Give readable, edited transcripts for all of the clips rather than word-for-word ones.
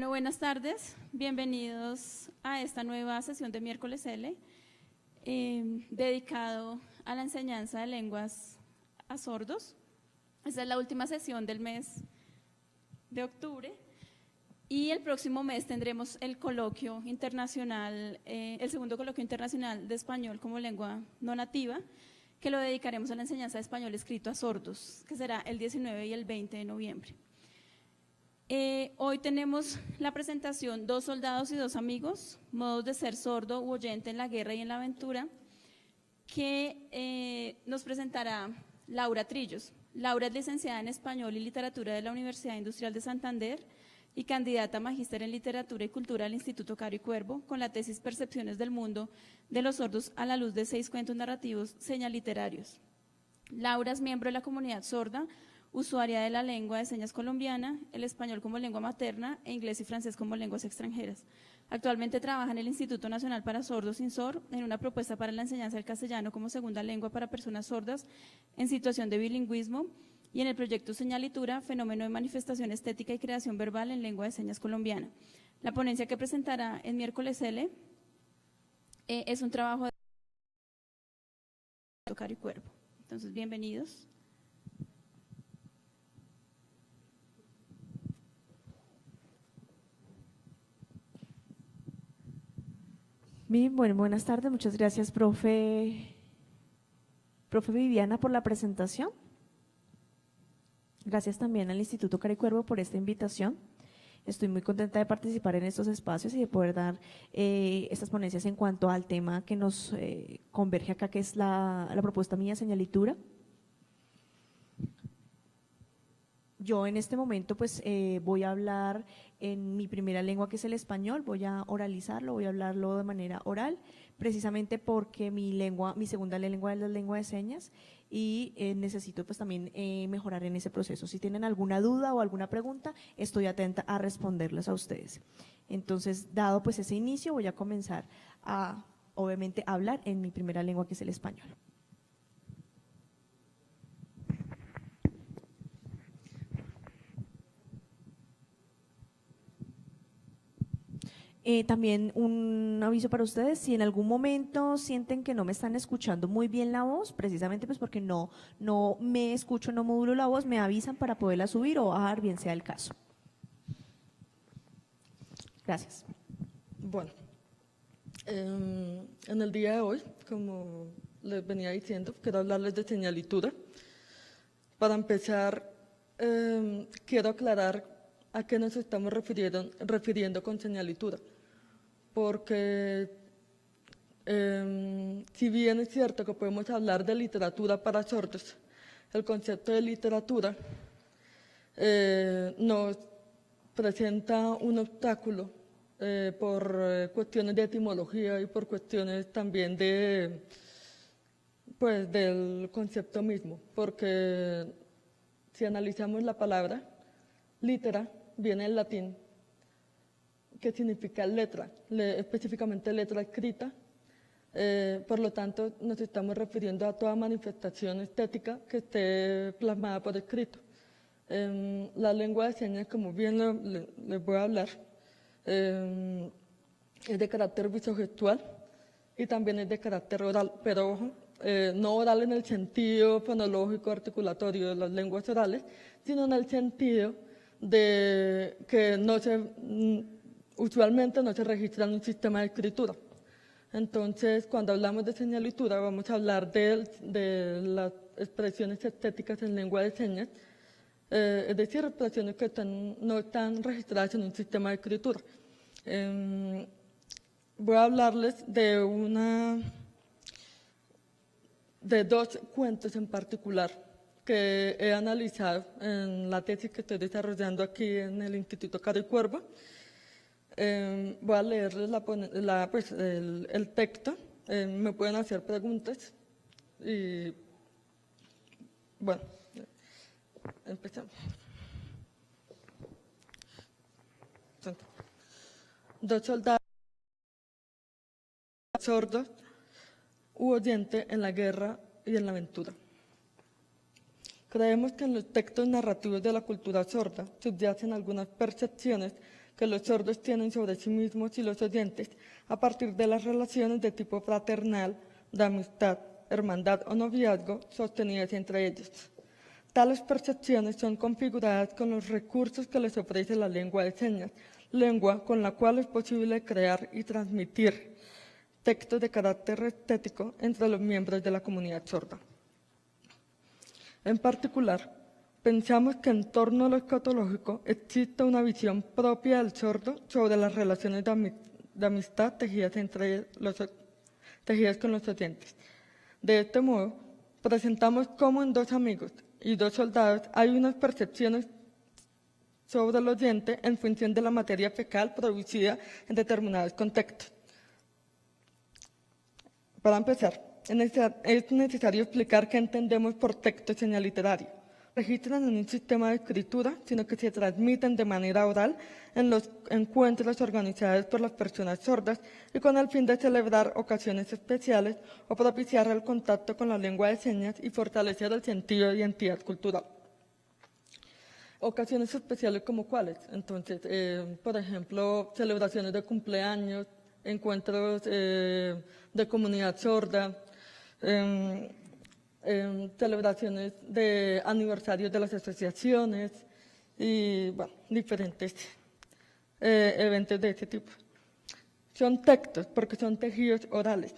Bueno, buenas tardes, bienvenidos a esta nueva sesión de Miércoles L, dedicado a la enseñanza de lenguas a sordos. Esta es la última sesión del mes de octubre y el próximo mes tendremos el coloquio internacional, el segundo coloquio internacional de español como lengua no nativa, que lo dedicaremos a la enseñanza de español escrito a sordos, que será el 19 y el 20 de noviembre. Hoy tenemos la presentación Dos soldados y dos amigos, modos de ser sordo u oyente en la guerra y en la aventura, que nos presentará Laura Trillos. Laura es licenciada en Español y Literatura de la Universidad Industrial de Santander y candidata a magíster en Literatura y Cultura del Instituto Caro y Cuervo, con la tesis Percepciones del Mundo de los Sordos a la luz de 6 cuentos narrativos señaliterarios. Laura es miembro de la comunidad sorda, usuaria de la lengua de señas colombiana, el español como lengua materna e inglés y francés como lenguas extranjeras. Actualmente trabaja en el Instituto Nacional para Sordos INSOR en una propuesta para la enseñanza del castellano como segunda lengua para personas sordas en situación de bilingüismo y en el proyecto Señalitura, fenómeno de manifestación estética y creación verbal en lengua de señas colombiana. La ponencia que presentará en Miércoles L es un trabajo de Tocar y Cuervo. Entonces, bienvenidos. Bien, bueno, buenas tardes. Muchas gracias, profe Viviana, por la presentación. Gracias también al Instituto Caro y Cuervo por esta invitación. Estoy muy contenta de participar en estos espacios y de poder dar estas ponencias en cuanto al tema que nos converge acá, que es la propuesta mía, Señalitura. Yo en este momento pues voy a hablar en mi primera lengua, que es el español. Voy a oralizarlo, voy a hablarlo de manera oral, precisamente porque mi segunda lengua es la lengua de señas y necesito pues también mejorar en ese proceso. Si tienen alguna duda o alguna pregunta, estoy atenta a responderlas a ustedes. Entonces, dado pues ese inicio, voy a comenzar a, obviamente, hablar en mi primera lengua, que es el español. También un aviso para ustedes: si en algún momento sienten que no me están escuchando muy bien la voz, precisamente pues porque no me escucho, no modulo la voz, me avisan para poderla subir o bajar, bien sea el caso. Gracias. Bueno, en el día de hoy, como les venía diciendo, quiero hablarles de señalitura. Para empezar, quiero aclarar a qué nos estamos refiriendo con señalitura, porque si bien es cierto que podemos hablar de literatura para sordos, el concepto de literatura nos presenta un obstáculo por cuestiones de etimología y por cuestiones también del concepto mismo, porque si analizamos la palabra litera, viene del latín, que significa letra, específicamente letra escrita. Por lo tanto, nos estamos refiriendo a toda manifestación estética que esté plasmada por escrito. La lengua de señas, como bien les voy a hablar, es de carácter visogestual y también es de carácter oral, pero ojo, no oral en el sentido fonológico articulatorio de las lenguas orales, sino en el sentido de que usualmente no se registra en un sistema de escritura. Entonces, cuando hablamos de señalitura, vamos a hablar de las expresiones estéticas en lengua de señas, es decir, expresiones que no están registradas en un sistema de escritura. Voy a hablarles de dos cuentos en particular que he analizado en la tesis que estoy desarrollando aquí en el Instituto Caro y Cuervo. Voy a leerles el texto, me pueden hacer preguntas y bueno, empezamos. Dos soldados sordos u oyentes en la guerra y en la aventura. Creemos que en los textos narrativos de la cultura sorda subyacen algunas percepciones que los sordos tienen sobre sí mismos y los oyentes a partir de las relaciones de tipo fraternal, de amistad, hermandad o noviazgo sostenidas entre ellos. Tales percepciones son configuradas con los recursos que les ofrece la lengua de señas, lengua con la cual es posible crear y transmitir textos de carácter estético entre los miembros de la comunidad sorda. En particular, pensamos que en torno a lo escatológico existe una visión propia del sordo sobre las relaciones de amistad tejidas con los oyentes. De este modo, presentamos cómo en Dos amigos y dos soldados hay unas percepciones sobre el oyente en función de la materia fecal producida en determinados contextos. Para empezar, es necesario explicar qué entendemos por texto señal literario. Registran en un sistema de escritura, sino que se transmiten de manera oral en los encuentros organizados por las personas sordas y con el fin de celebrar ocasiones especiales o propiciar el contacto con la lengua de señas y fortalecer el sentido de identidad cultural. Ocasiones especiales como cuáles, entonces, por ejemplo, celebraciones de cumpleaños, encuentros de comunidad sorda, celebraciones de aniversarios de las asociaciones y bueno, diferentes eventos de este tipo. Son textos porque son tejidos orales,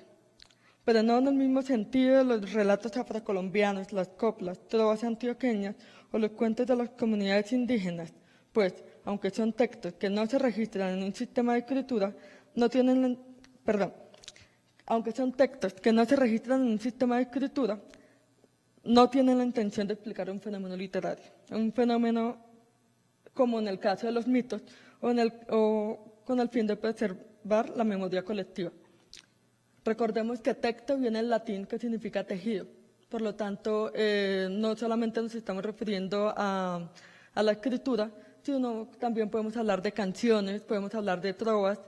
pero no en el mismo sentido de los relatos afrocolombianos, las coplas, trovas antioqueñas o los cuentos de las comunidades indígenas, pues, aunque son textos que no se registran en un sistema de escritura, aunque son textos que no se registran en un sistema de escritura, no tienen la intención de explicar un fenómeno literario, un fenómeno como en el caso de los mitos o con el fin de preservar la memoria colectiva. Recordemos que texto viene del latín que significa tejido, por lo tanto no solamente nos estamos refiriendo a la escritura, sino también podemos hablar de canciones, podemos hablar de trovas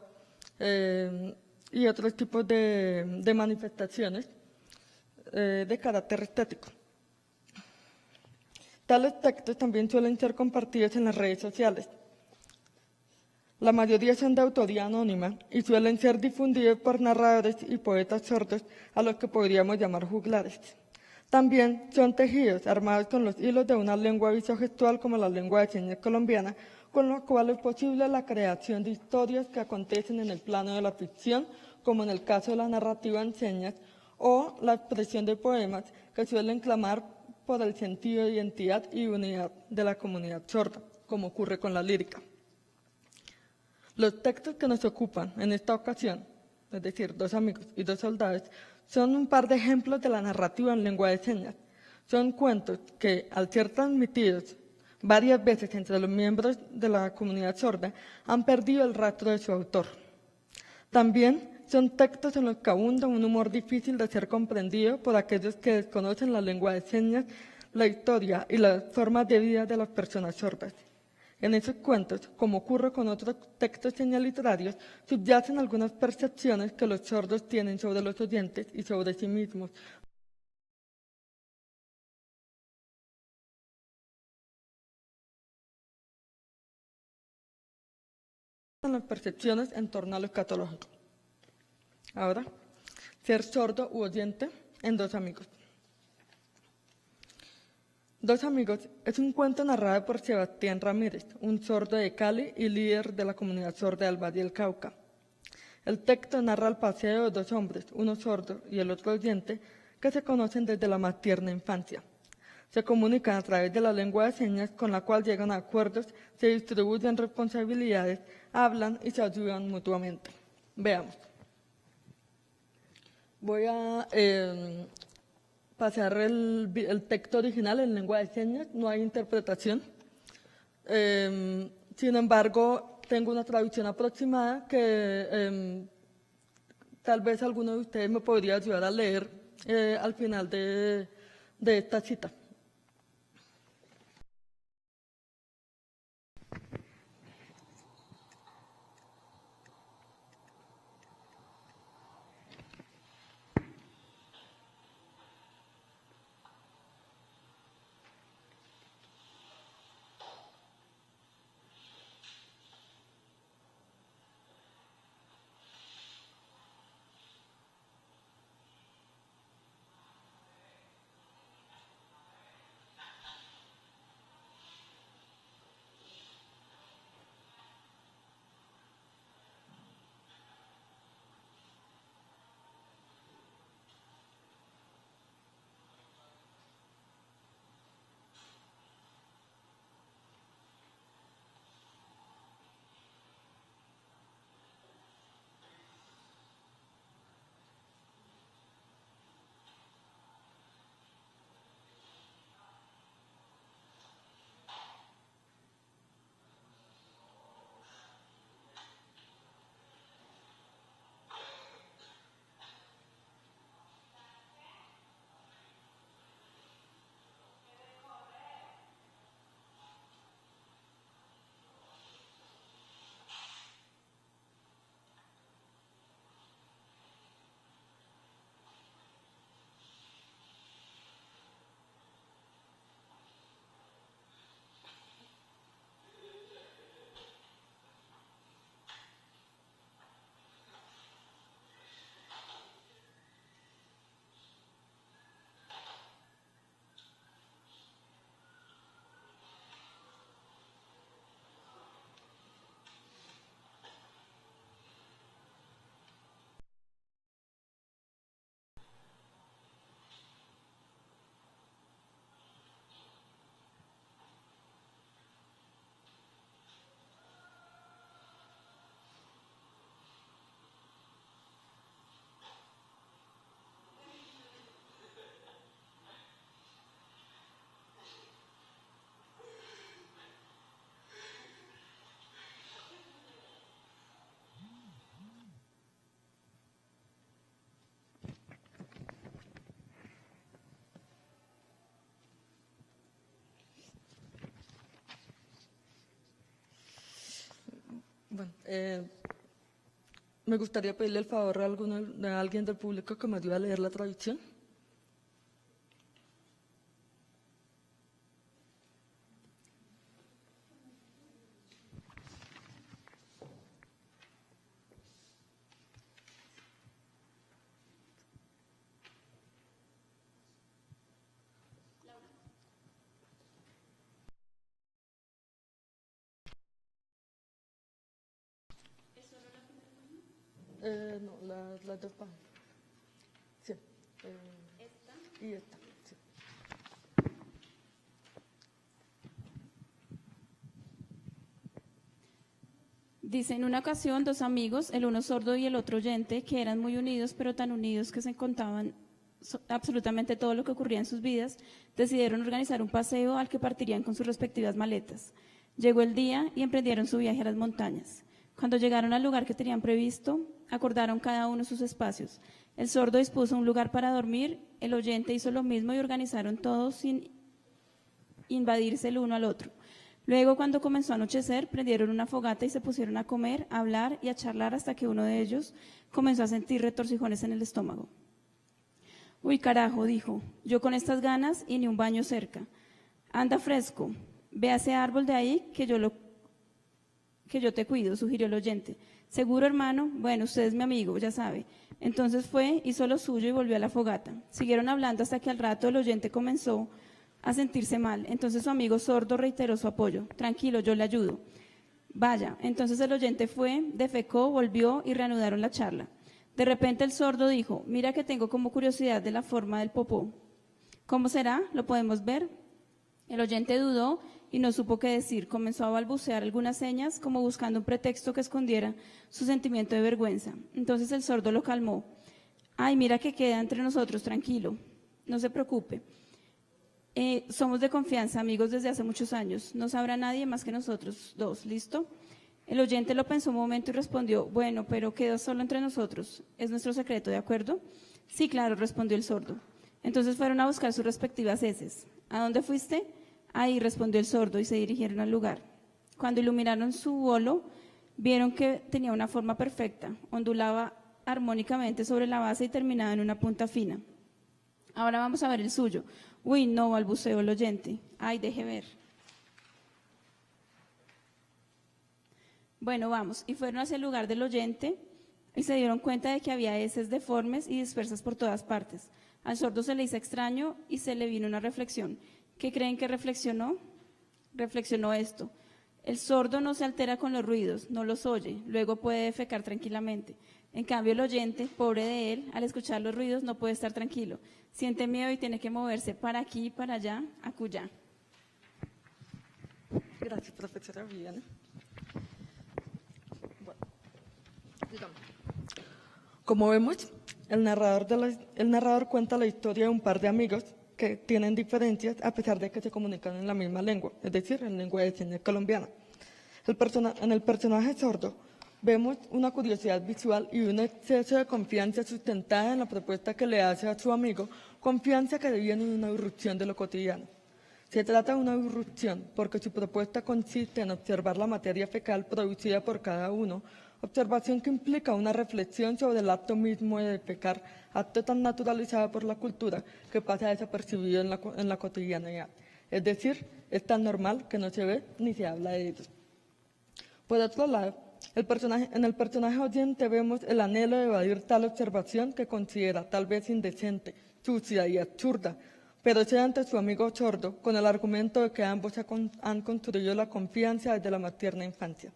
y otros tipos de manifestaciones de carácter estético. Tales textos también suelen ser compartidos en las redes sociales. La mayoría son de autoría anónima y suelen ser difundidos por narradores y poetas sordos a los que podríamos llamar juglares. También son tejidos armados con los hilos de una lengua visogestual como la lengua de señas colombiana, con lo cual es posible la creación de historias que acontecen en el plano de la ficción, como en el caso de la narrativa en señas, o la expresión de poemas que suelen clamar por el sentido de identidad y unidad de la comunidad sorda, como ocurre con la lírica. Los textos que nos ocupan en esta ocasión, es decir, Dos amigos y dos soldados, son un par de ejemplos de la narrativa en lengua de señas. Son cuentos que, al ser transmitidos varias veces entre los miembros de la comunidad sorda, han perdido el rastro de su autor. También son textos en los que abunda un humor difícil de ser comprendido por aquellos que desconocen la lengua de señas, la historia y las formas de vida de las personas sordas. En esos cuentos, como ocurre con otros textos señal literarios, subyacen algunas percepciones que los sordos tienen sobre los oyentes y sobre sí mismos. Las percepciones en torno a lo escatológico. Ahora, ser sordo u oyente en Dos amigos. Dos amigos es un cuento narrado por Sebastián Ramírez, un sordo de Cali y líder de la comunidad sorda del Valle del Cauca. El texto narra el paseo de dos hombres, uno sordo y el otro oyente, que se conocen desde la más tierna infancia. Se comunican a través de la lengua de señas con la cual llegan a acuerdos, se distribuyen responsabilidades, hablan y se ayudan mutuamente. Veamos. Voy a pasar el texto original en lengua de señas, no hay interpretación. Sin embargo, tengo una traducción aproximada que tal vez alguno de ustedes me podría ayudar a leer al final de esta cita. Bueno, me gustaría pedirle el favor a alguien del público que me ayude a leer la traducción. No, las dos páginas. Sí. ¿Esta? Y esta, sí. Dice, en una ocasión, dos amigos, el uno sordo y el otro oyente, que eran muy unidos, pero tan unidos que se contaban absolutamente todo lo que ocurría en sus vidas, decidieron organizar un paseo al que partirían con sus respectivas maletas. Llegó el día y emprendieron su viaje a las montañas. Cuando llegaron al lugar que tenían previsto, acordaron cada uno sus espacios. El sordo dispuso un lugar para dormir, el oyente hizo lo mismo y organizaron todo sin invadirse el uno al otro. Luego, cuando comenzó a anochecer, prendieron una fogata y se pusieron a comer, a hablar y a charlar hasta que uno de ellos comenzó a sentir retorcijones en el estómago. Uy, carajo, dijo, yo con estas ganas y ni un baño cerca. Anda fresco, ve a ese árbol de ahí que yo te cuido, sugirió el oyente. ¿Seguro, hermano? Bueno, usted es mi amigo, ya sabe. Entonces fue, hizo lo suyo y volvió a la fogata. Siguieron hablando hasta que al rato el oyente comenzó a sentirse mal. Entonces su amigo sordo reiteró su apoyo. Tranquilo, yo le ayudo. Vaya, entonces el oyente fue, defecó, volvió y reanudaron la charla. De repente el sordo dijo, mira que tengo como curiosidad de la forma del popó. ¿Cómo será? ¿Lo podemos ver? El oyente dudó y no supo qué decir. Comenzó a balbucear algunas señas, como buscando un pretexto que escondiera su sentimiento de vergüenza. Entonces el sordo lo calmó. Ay, mira que queda entre nosotros, tranquilo. No se preocupe. Somos de confianza, amigos desde hace muchos años. No sabrá nadie más que nosotros dos, ¿listo? El oyente lo pensó un momento y respondió, bueno, pero quedó solo entre nosotros. Es nuestro secreto, ¿de acuerdo? Sí, claro, respondió el sordo. Entonces fueron a buscar sus respectivas heces. ¿A dónde fuiste? Ahí, respondió el sordo, y se dirigieron al lugar. Cuando iluminaron su bolo, vieron que tenía una forma perfecta, ondulaba armónicamente sobre la base y terminaba en una punta fina. Ahora vamos a ver el suyo. Uy, no, balbuceó el oyente. Ay, deje ver. Bueno, vamos. Y fueron hacia el lugar del oyente y se dieron cuenta de que había heces deformes y dispersas por todas partes. Al sordo se le hizo extraño y se le vino una reflexión. ¿Qué creen que reflexionó? Reflexionó esto. El sordo no se altera con los ruidos, no los oye, luego puede defecar tranquilamente. En cambio, el oyente, pobre de él, al escuchar los ruidos no puede estar tranquilo. Siente miedo y tiene que moverse para aquí, para allá, acullá. Gracias, profesora Viviana. Bueno, digamos. Como vemos, el narrador cuenta la historia de un par de amigos que tienen diferencias a pesar de que se comunican en la misma lengua, es decir, en lengua de señas colombiana. En el personaje sordo vemos una curiosidad visual y un exceso de confianza sustentada en la propuesta que le hace a su amigo, confianza que deviene en una irrupción de lo cotidiano. Se trata de una irrupción porque su propuesta consiste en observar la materia fecal producida por cada uno, observación que implica una reflexión sobre el acto mismo de defecar, acto tan naturalizado por la cultura que pasa desapercibido en la cotidianidad. Es decir, es tan normal que no se ve ni se habla de ello. Por otro lado, en el personaje oyente vemos el anhelo de evadir tal observación que considera tal vez indecente, sucia y absurda, pero cede ante su amigo sordo con el argumento de que ambos han construido la confianza desde la más tierna infancia.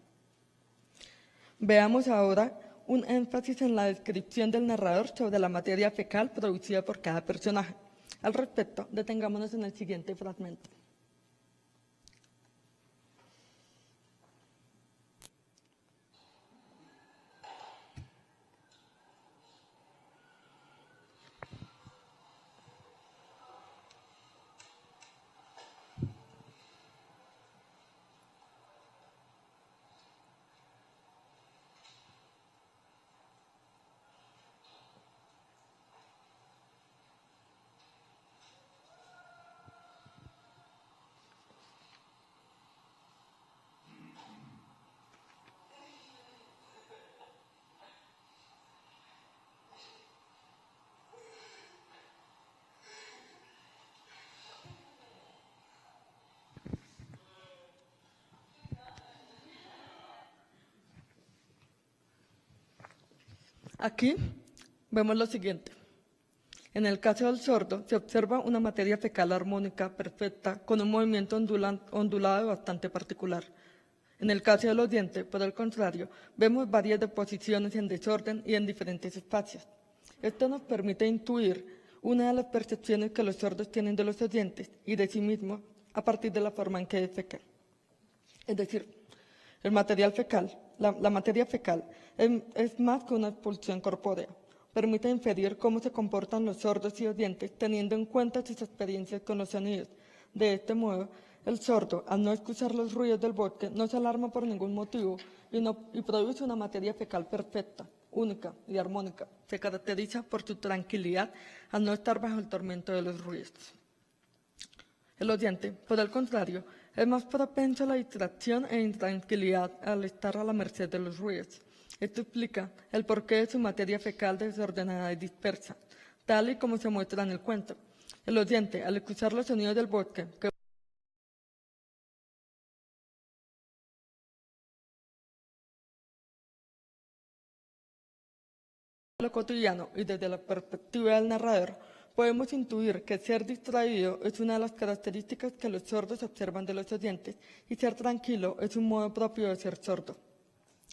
Veamos ahora un énfasis en la descripción del narrador sobre la materia fecal producida por cada personaje. Al respecto, detengámonos en el siguiente fragmento. Aquí vemos lo siguiente. En el caso del sordo, se observa una materia fecal armónica perfecta con un movimiento ondulado bastante particular. En el caso del oyente, por el contrario, vemos varias deposiciones en desorden y en diferentes espacios. Esto nos permite intuir una de las percepciones que los sordos tienen de los oyentes y de sí mismos a partir de la forma en que defecan. Es decir, el material fecal, la materia fecal es más que una expulsión corpórea. Permite inferir cómo se comportan los sordos y oyentes teniendo en cuenta sus experiencias con los sonidos. De este modo, el sordo, al no escuchar los ruidos del bosque, no se alarma por ningún motivo y produce una materia fecal perfecta, única y armónica. Se caracteriza por su tranquilidad al no estar bajo el tormento de los ruidos. El oyente, por el contrario, es más propenso a la distracción e intranquilidad al estar a la merced de los ruidos. Esto explica el porqué de su materia fecal desordenada y dispersa, tal y como se muestra en el cuento. El oyente, al escuchar los sonidos del bosque, que lo cotidiano y desde la perspectiva del narrador, podemos intuir que ser distraído es una de las características que los sordos observan de los oyentes y ser tranquilo es un modo propio de ser sordo.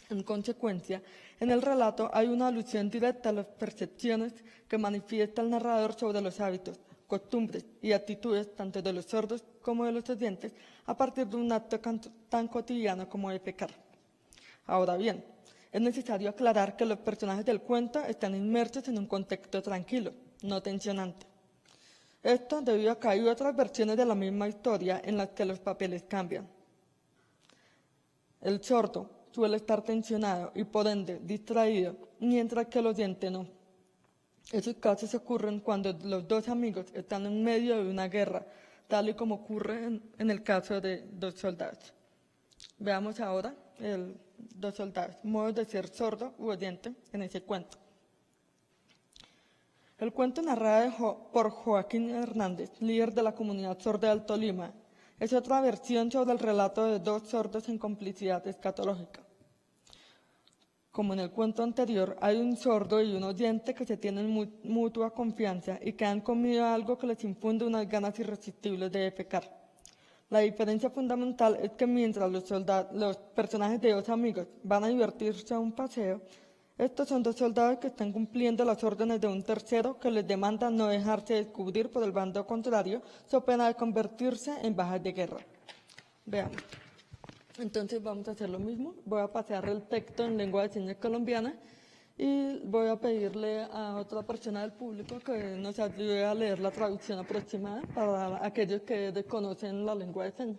En consecuencia, en el relato hay una alusión directa a las percepciones que manifiesta el narrador sobre los hábitos, costumbres y actitudes tanto de los sordos como de los oyentes a partir de un acto tan cotidiano como defecar. Ahora bien, es necesario aclarar que los personajes del cuento están inmersos en un contexto tranquilo, no tensionante. Esto debido a que hay otras versiones de la misma historia en las que los papeles cambian. El sordo suele estar tensionado y por ende distraído, mientras que el oyente no. Esos casos ocurren cuando los dos amigos están en medio de una guerra, tal y como ocurre en el caso de dos soldados. Veamos ahora dos soldados, modos de ser sordo u oyente en ese cuento. El cuento narrado por Joaquín Hernández, líder de la comunidad sorda del Tolima, es otra versión sobre el relato de dos sordos en complicidad escatológica. Como en el cuento anterior, hay un sordo y un oyente que se tienen mutua confianza y que han comido algo que les infunde unas ganas irresistibles de defecar. La diferencia fundamental es que mientras los personajes de dos amigos van a divertirse a un paseo, estos son dos soldados que están cumpliendo las órdenes de un tercero que les demanda no dejarse descubrir por el bando contrario, so pena de convertirse en bajas de guerra. Veamos. Entonces vamos a hacer lo mismo. Voy a pasar el texto en lengua de señas colombiana y voy a pedirle a otra persona del público que nos ayude a leer la traducción aproximada para aquellos que desconocen la lengua de señas.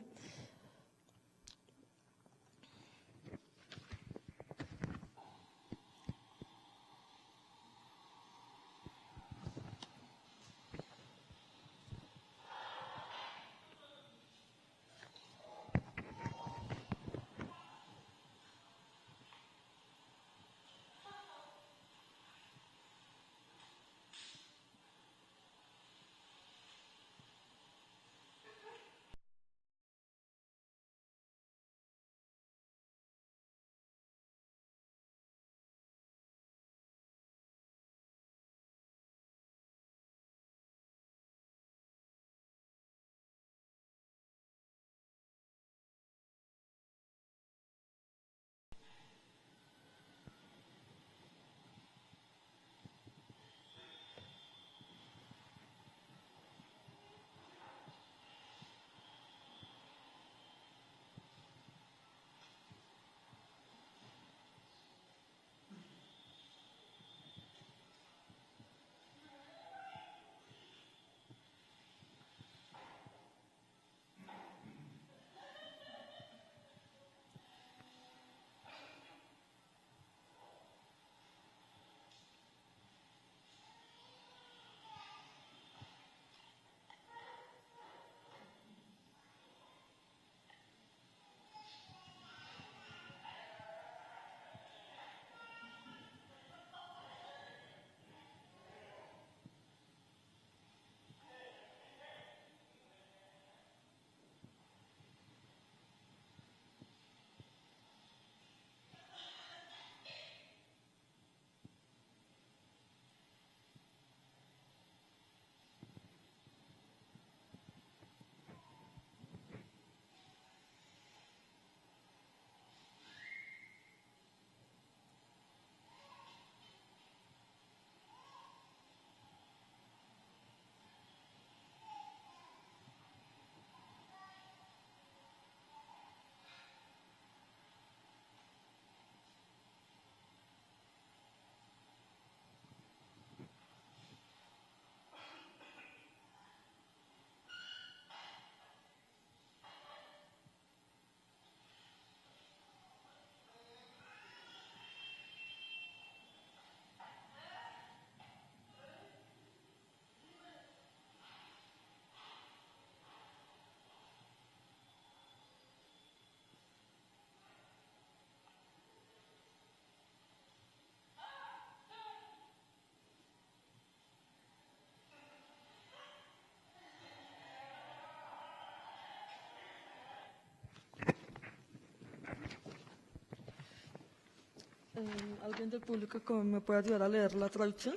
¿Alguien del público que me puede ayudar a leer la traducción?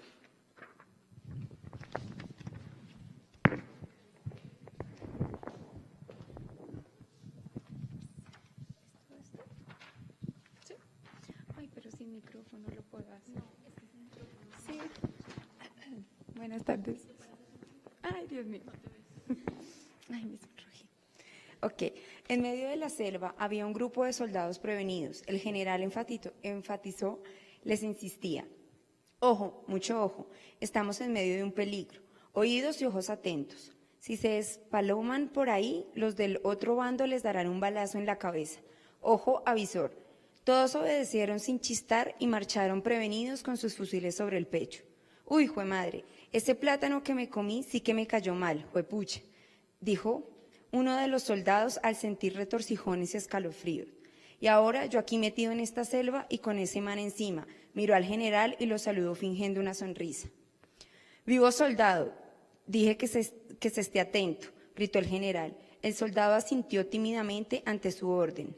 Ay, pero sin micrófono lo puedo hacer. Sí. Buenas tardes. Ay, Dios mío. Ay, me sonrojé. Ok. En medio de la selva había un grupo de soldados prevenidos. El general enfatizó, les insistía. Ojo, mucho ojo. Estamos en medio de un peligro. Oídos y ojos atentos. Si se despaloman por ahí, los del otro bando les darán un balazo en la cabeza. Ojo, avisor. Todos obedecieron sin chistar y marcharon prevenidos con sus fusiles sobre el pecho. Uy, juemadre, ese plátano que me comí sí que me cayó mal, juepucha, dijo uno de los soldados al sentir retorcijones y escalofríos. Y ahora yo aquí metido en esta selva y con ese man encima, miró al general y lo saludó fingiendo una sonrisa. Vivo soldado, dije que se esté atento, gritó el general. El soldado asintió tímidamente ante su orden.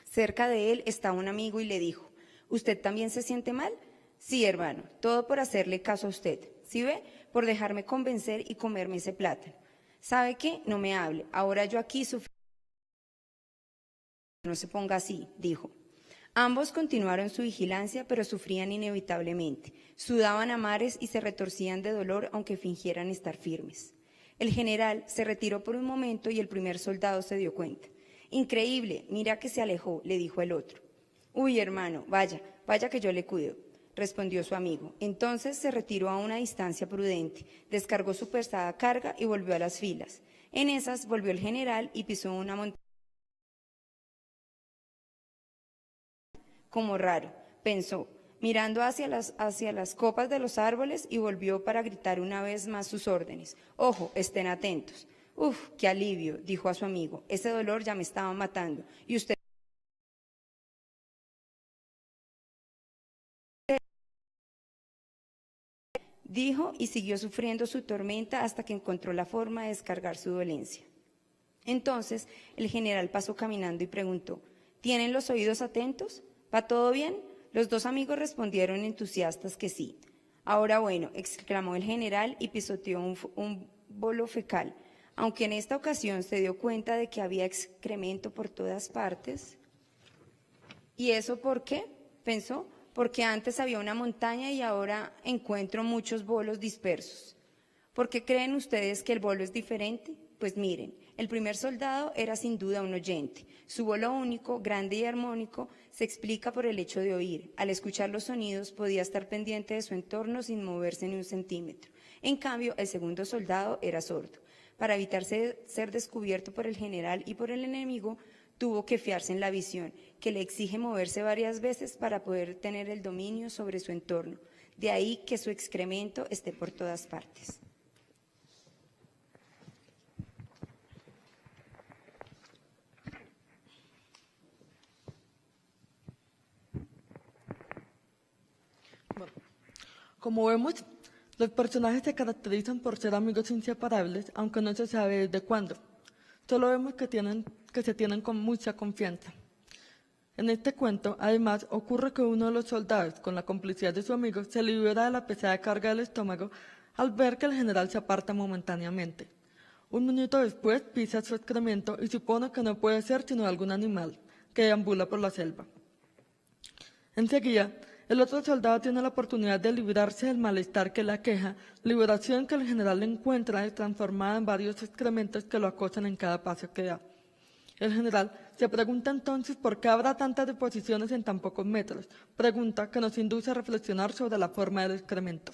Cerca de él estaba un amigo y le dijo, ¿usted también se siente mal? Sí, hermano, todo por hacerle caso a usted. ¿Sí ve? Por dejarme convencer y comerme ese plátano. ¿Sabe qué? No me hable. Ahora yo aquí sufro. No se ponga así, dijo. Ambos continuaron su vigilancia, pero sufrían inevitablemente. Sudaban a mares y se retorcían de dolor, aunque fingieran estar firmes. El general se retiró por un momento y el primer soldado se dio cuenta. Increíble, mira que se alejó, le dijo el otro. Uy, hermano, vaya que yo le cuido, respondió su amigo. Entonces se retiró a una distancia prudente, descargó su pesada carga y volvió a las filas. En esas volvió el general y pisó una montaña. Como raro, pensó, mirando hacia las copas de los árboles y volvió para gritar una vez más sus órdenes. Ojo, estén atentos. Uf, qué alivio, dijo a su amigo. Ese dolor ya me estaba matando. Y usted dijo y siguió sufriendo su tormenta hasta que encontró la forma de descargar su dolencia. Entonces el general pasó caminando y preguntó, ¿tienen los oídos atentos? ¿Va todo bien? Los dos amigos respondieron entusiastas que sí. Ahora bueno, exclamó el general y pisoteó un bolo fecal. Aunque en esta ocasión se dio cuenta de que había excremento por todas partes. ¿Y eso por qué? Pensó, porque antes había una montaña y ahora encuentro muchos bolos dispersos. ¿Por qué creen ustedes que el bolo es diferente? Pues miren, el primer soldado era sin duda un oyente. Su bolo único, grande y armónico, se explica por el hecho de oír. Al escuchar los sonidos podía estar pendiente de su entorno sin moverse ni un centímetro. En cambio, el segundo soldado era sordo. Para evitar ser descubierto por el general y por el enemigo, tuvo que fiarse en la visión, que le exige moverse varias veces para poder tener el dominio sobre su entorno. De ahí que su excremento esté por todas partes. Bueno, como vemos, los personajes se caracterizan por ser amigos inseparables, aunque no se sabe desde cuándo. Solo vemos que se tienen con mucha confianza. En este cuento, además, ocurre que uno de los soldados, con la complicidad de su amigo, se libera de la pesada carga del estómago al ver que el general se aparta momentáneamente. Un minuto después pisa su excremento y supone que no puede ser sino algún animal que deambula por la selva. Enseguida, el otro soldado tiene la oportunidad de librarse del malestar que le aqueja, liberación que el general encuentra transformada en varios excrementos que lo acosan en cada paso que da. El general se pregunta entonces por qué habrá tantas deposiciones en tan pocos metros, pregunta que nos induce a reflexionar sobre la forma del excremento.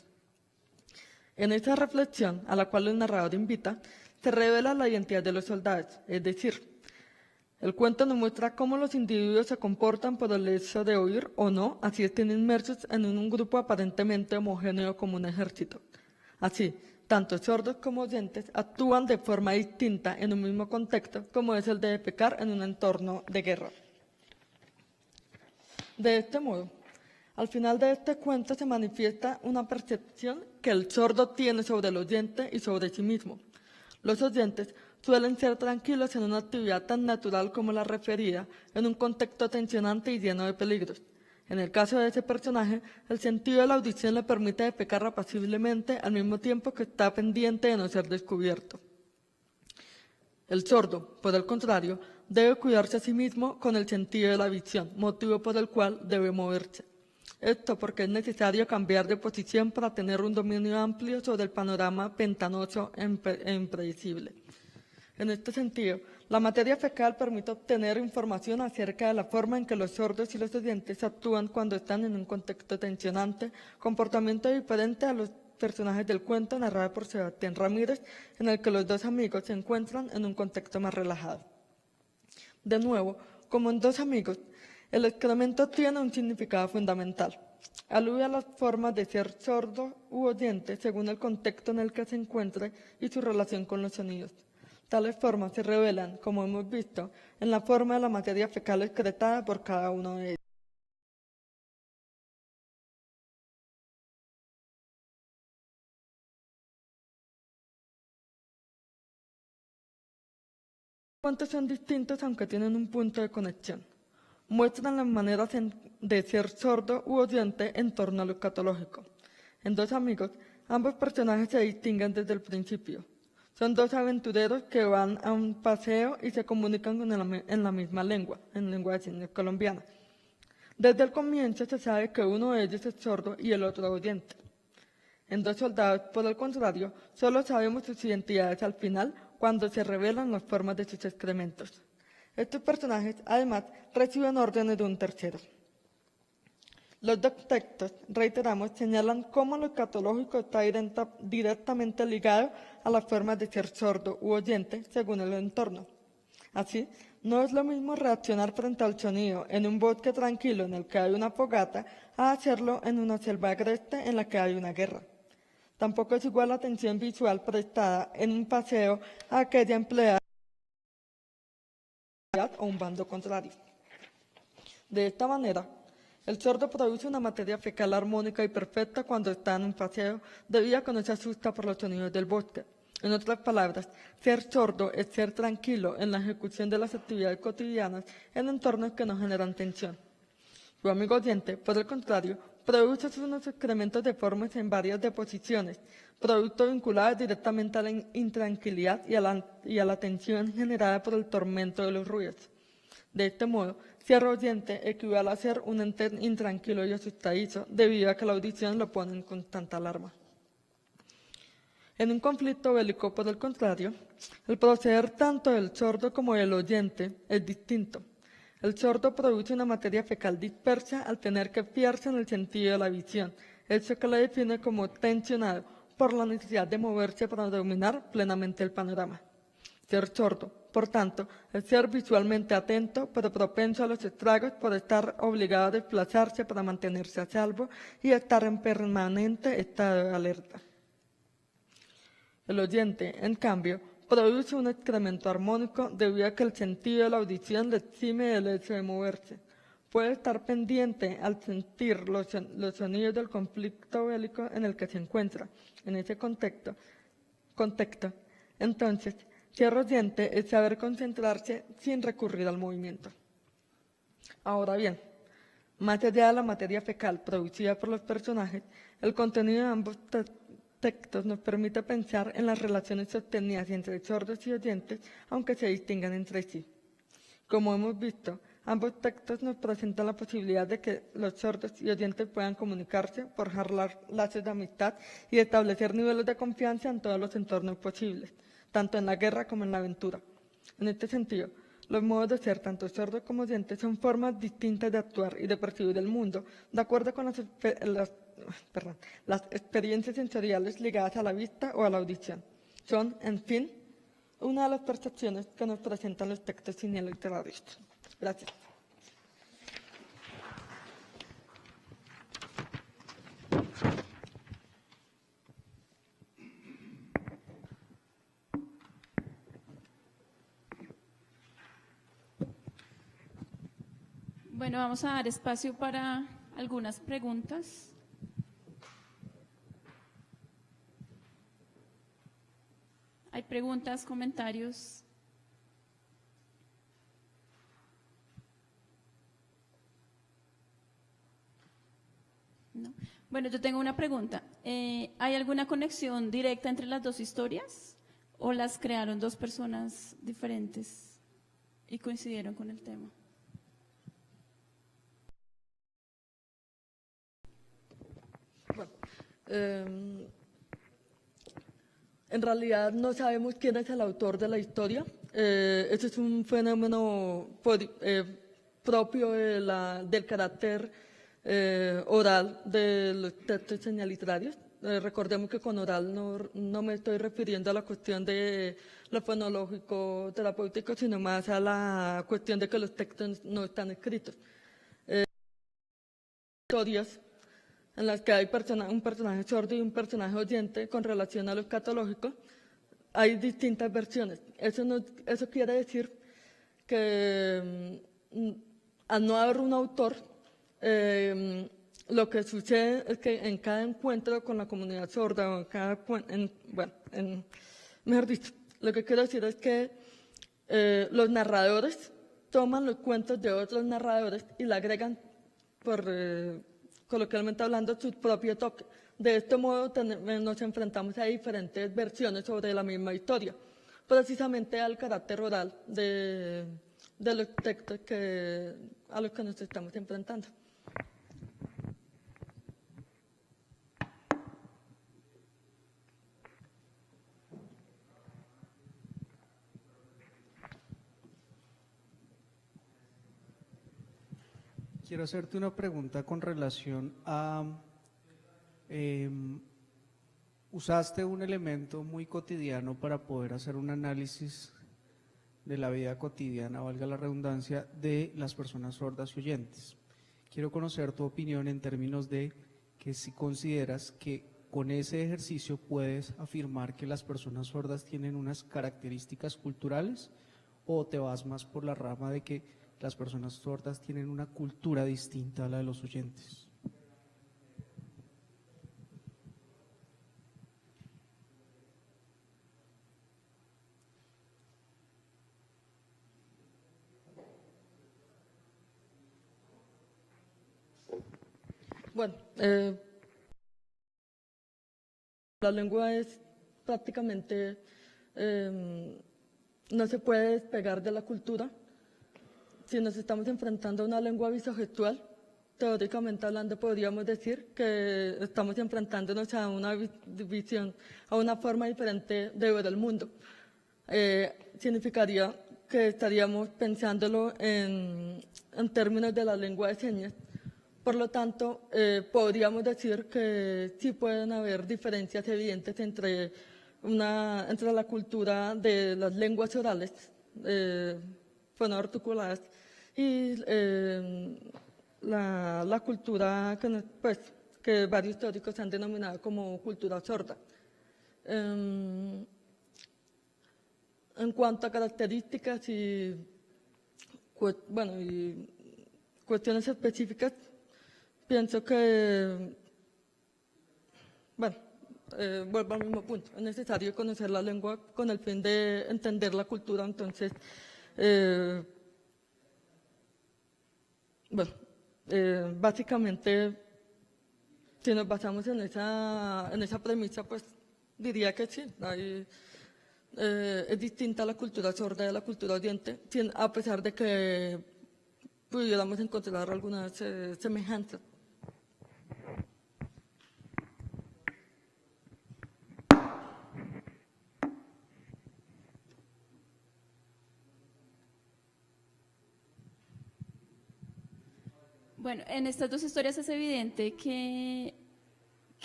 En esa reflexión, a la cual el narrador invita, se revela la identidad de los soldados, es decir, el cuento nos muestra cómo los individuos se comportan por el hecho de oír o no, así estén inmersos en un grupo aparentemente homogéneo como un ejército. Así, tanto sordos como oyentes actúan de forma distinta en un mismo contexto, como es el de pecar en un entorno de guerra. De este modo, al final de este cuento se manifiesta una percepción que el sordo tiene sobre el oyente y sobre sí mismo. Los oyentes suelen ser tranquilos en una actividad tan natural como la referida, en un contexto tensionante y lleno de peligros. En el caso de ese personaje, el sentido de la audición le permite defecar apaciblemente al mismo tiempo que está pendiente de no ser descubierto. El sordo, por el contrario, debe cuidarse a sí mismo con el sentido de la visión, motivo por el cual debe moverse. Esto porque es necesario cambiar de posición para tener un dominio amplio sobre el panorama pantanoso e impredecible. En este sentido, la materia fecal permite obtener información acerca de la forma en que los sordos y los oyentes actúan cuando están en un contexto tensionante, comportamiento diferente a los personajes del cuento narrado por Sebastián Ramírez, en el que los dos amigos se encuentran en un contexto más relajado. De nuevo, como en Dos amigos, el excremento tiene un significado fundamental. Alude a las formas de ser sordo u oyente según el contexto en el que se encuentre y su relación con los sonidos. Tales formas se revelan, como hemos visto, en la forma de la materia fecal excretada por cada uno de ellos. Los cuentos son distintos aunque tienen un punto de conexión. Muestran las maneras de ser sordo u oyente en torno a lo escatológico. En Dos amigos, ambos personajes se distinguen desde el principio. Son dos aventureros que van a un paseo y se comunican en la misma lengua, en lengua de signos colombiana. Desde el comienzo se sabe que uno de ellos es sordo y el otro oyente. En Dos soldados, por el contrario, solo sabemos sus identidades al final, cuando se revelan las formas de sus excrementos. Estos personajes, además, reciben órdenes de un tercero. Los dos textos, reiteramos, señalan cómo lo escatológico está directamente ligado a las formas de ser sordo u oyente según el entorno. Así, no es lo mismo reaccionar frente al sonido en un bosque tranquilo en el que hay una fogata a hacerlo en una selva agreste en la que hay una guerra. Tampoco es igual la atención visual prestada en un paseo a aquella empleada o un bando contrario. De esta manera, el sordo produce una materia fecal armónica y perfecta cuando está en un paseo, debido a que no se asusta por los sonidos del bosque. En otras palabras, ser sordo es ser tranquilo en la ejecución de las actividades cotidianas en entornos que no generan tensión. Su amigo oyente, por el contrario, produce unos excrementos deformes en varias deposiciones, producto vinculado directamente a la intranquilidad y a la tensión generada por el tormento de los ruidos. De este modo, ser oyente equivale a ser un ente intranquilo y asustadizo, debido a que la audición lo pone en constante alarma. En un conflicto bélico, por el contrario, el proceder tanto del sordo como del oyente es distinto. El sordo produce una materia fecal dispersa al tener que fiarse en el sentido de la visión, hecho que la define como tensionado por la necesidad de moverse para dominar plenamente el panorama. Ser sordo, por tanto, es ser visualmente atento, pero propenso a los estragos por estar obligado a desplazarse para mantenerse a salvo y estar en permanente estado de alerta. El oyente, en cambio, produce un excremento armónico debido a que el sentido de la audición le exime del hecho de moverse. Puede estar pendiente al sentir los sonidos del conflicto bélico en el que se encuentra. En ese contexto, entonces, ser oyente es saber concentrarse sin recurrir al movimiento. Ahora bien, más allá de la materia fecal producida por los personajes, el contenido de ambos textos nos permite pensar en las relaciones sostenidas entre sordos y oyentes, aunque se distingan entre sí. Como hemos visto, ambos textos nos presentan la posibilidad de que los sordos y oyentes puedan comunicarse, forjar lazos de amistad y establecer niveles de confianza en todos los entornos posibles, tanto en la guerra como en la aventura. En este sentido, los modos de ser, tanto sordos como oyentes, son formas distintas de actuar y de percibir el mundo, de acuerdo con las experiencias sensoriales ligadas a la vista o a la audición. Son, en fin, una de las percepciones que nos presentan los textos literarios. Gracias. Bueno, vamos a dar espacio para algunas preguntas. ¿Hay preguntas, comentarios? No. Bueno, yo tengo una pregunta. ¿Hay alguna conexión directa entre las dos historias o las crearon dos personas diferentes y coincidieron con el tema? Bueno, en realidad no sabemos quién es el autor de la historia. Ese es un fenómeno propio del carácter oral de los textos señaliterarios. Recordemos que con oral no me estoy refiriendo a la cuestión de lo fonológico terapéutico, sino más a la cuestión de que los textos no están escritos. Historias en las que hay un personaje sordo y un personaje oyente con relación a lo escatológico, hay distintas versiones. Eso quiere decir que al no haber un autor, lo que sucede es que en cada encuentro con la comunidad sorda, o mejor dicho, lo que quiero decir es que los narradores toman los cuentos de otros narradores y le agregan, coloquialmente hablando, su propio toque. De este modo nos enfrentamos a diferentes versiones sobre la misma historia, precisamente al carácter oral de los textos a los que nos estamos enfrentando. Quiero hacerte una pregunta con relación a, usaste un elemento muy cotidiano para poder hacer un análisis de la vida cotidiana, valga la redundancia, de las personas sordas y oyentes. Quiero conocer tu opinión en términos de que si consideras que con ese ejercicio puedes afirmar que las personas sordas tienen unas características culturales o te vas más por la rama de que las personas sordas tienen una cultura distinta a la de los oyentes. Bueno, la lengua es prácticamente, no se puede despegar de la cultura. Si nos estamos enfrentando a una lengua visogestual, teóricamente hablando podríamos decir que estamos enfrentándonos a una visión, a una forma diferente de ver el mundo. Significaría que estaríamos pensándolo en términos de la lengua de señas. Por lo tanto, podríamos decir que sí pueden haber diferencias evidentes entre la cultura de las lenguas orales, fonoarticuladas, y la cultura que varios teóricos han denominado como cultura sorda. En cuanto a características y cuestiones específicas, pienso que, vuelvo al mismo punto, es necesario conocer la lengua con el fin de entender la cultura. Entonces, básicamente, si nos basamos en esa premisa, pues diría que sí, es distinta la cultura sorda de la cultura oyente, a pesar de que pudiéramos encontrar algunas semejanzas. Bueno, en estas dos historias es evidente que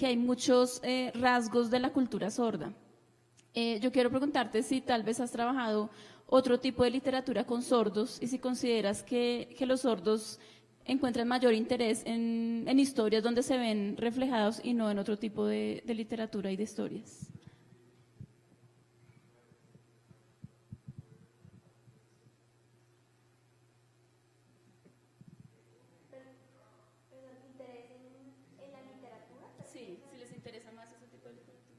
hay muchos rasgos de la cultura sorda. Yo quiero preguntarte si tal vez has trabajado otro tipo de literatura con sordos y si consideras que los sordos encuentran mayor interés en historias donde se ven reflejados y no en otro tipo de literatura y de historias. Sí, si les interesa más ese tipo de literatura.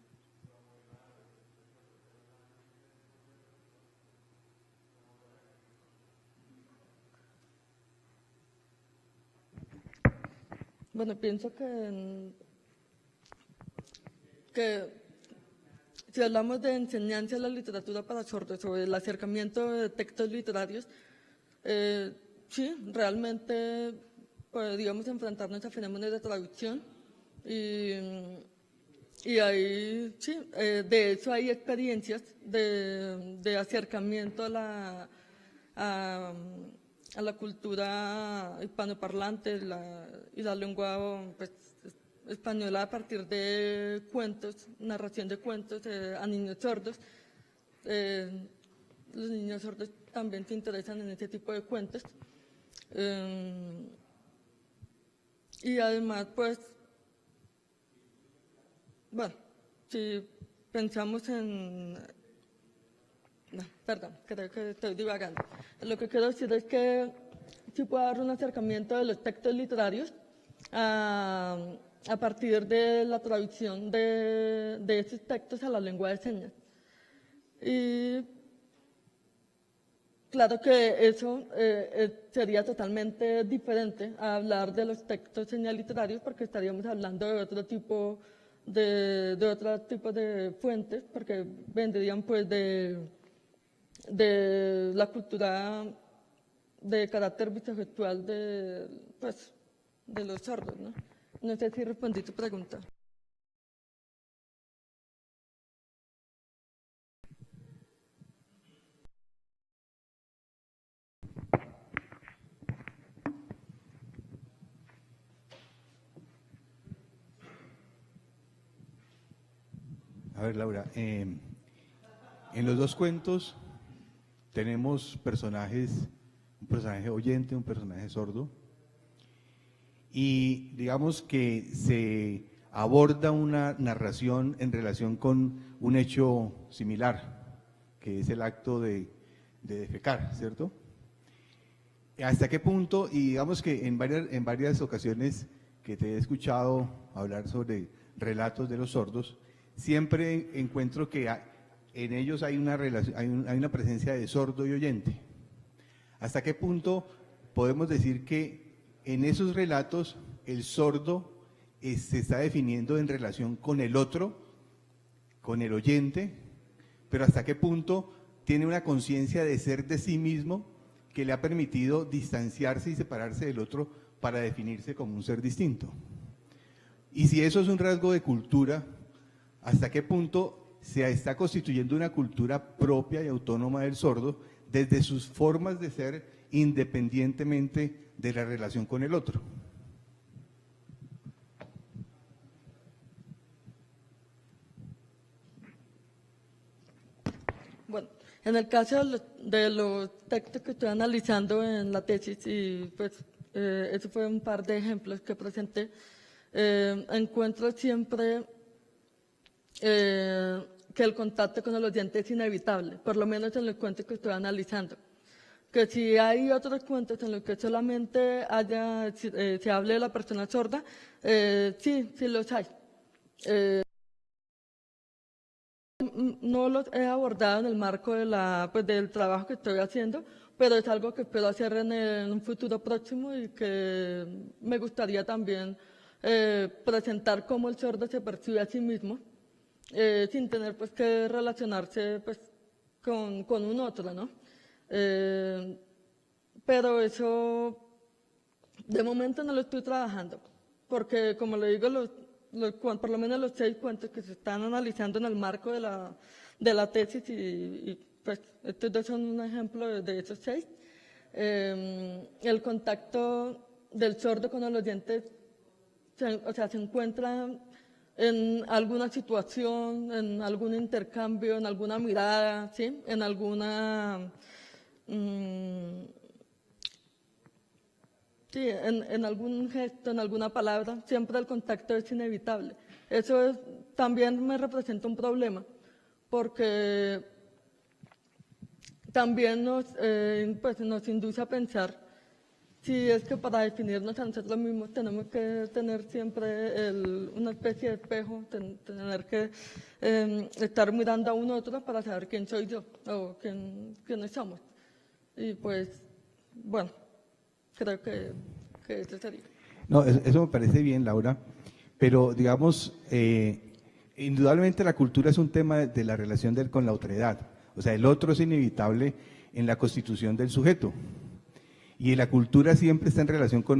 Bueno, pienso que si hablamos de enseñanza de la literatura para sordos o el acercamiento de textos literarios, sí, realmente podríamos enfrentarnos a fenómenos de traducción y ahí, sí, de eso hay experiencias de acercamiento a la cultura hispanoparlante y la lengua pues, española a partir de cuentos, narración de cuentos a niños sordos. Los niños sordos también se interesan en este tipo de cuentos. Y además, pues, bueno, si pensamos en... No, perdón, creo que estoy divagando. Lo que quiero decir es que sí puede haber un acercamiento de los textos literarios a partir de la traducción de esos textos a la lengua de señas. Y claro que eso sería totalmente diferente a hablar de los textos señaliterarios porque estaríamos hablando de otro tipo de fuentes, porque vendrían pues de la cultura de carácter bisexual de los sordos, ¿no? No sé si respondí tu pregunta. A ver, Laura, en los dos cuentos tenemos personajes, un personaje oyente, un personaje sordo, y digamos que se aborda una narración en relación con un hecho similar, que es el acto de defecar, ¿cierto? ¿Hasta qué punto? Y digamos que en varias ocasiones que te he escuchado hablar sobre relatos de los sordos, siempre encuentro que en ellos hay una presencia de sordo y oyente. ¿Hasta qué punto podemos decir que en esos relatos el sordo se está definiendo en relación con el otro, con el oyente, pero hasta qué punto tiene una conciencia de ser de sí mismo que le ha permitido distanciarse y separarse del otro para definirse como un ser distinto? Y si eso es un rasgo de cultura, ¿hasta qué punto se está constituyendo una cultura propia y autónoma del sordo desde sus formas de ser independientemente de la relación con el otro? Bueno, en el caso de los textos que estoy analizando en la tesis, y pues eso fue un par de ejemplos que presenté, encuentro siempre que el contacto con el oyente es inevitable, por lo menos en los cuentos que estoy analizando. Que si hay otros cuentos en los que solamente se hable de la persona sorda, sí los hay. No los he abordado en el marco del trabajo que estoy haciendo, pero es algo que espero hacer en un futuro próximo y que me gustaría también presentar cómo el sordo se percibe a sí mismo, sin tener pues que relacionarse pues con un otro, ¿no? Pero eso de momento no lo estoy trabajando, porque como le digo, por lo menos los 6 cuentos que se están analizando en el marco de la tesis, y pues estos dos son un ejemplo de esos 6, el contacto del sordo con el oyente se encuentra en alguna situación, en algún intercambio, en alguna mirada, ¿sí? En alguna... sí, en algún gesto, en alguna palabra, siempre el contacto es inevitable. Eso también me representa un problema, porque también nos induce a pensar si es que para definirnos a nosotros mismos tenemos que tener siempre una especie de espejo, tener que estar mirando a un otro para saber quién soy yo o quiénes somos. Y pues, bueno, creo que eso sería. No, eso me parece bien, Laura, pero digamos, indudablemente la cultura es un tema de la relación con la otredad, o sea, el otro es inevitable en la constitución del sujeto, y la cultura siempre está en relación con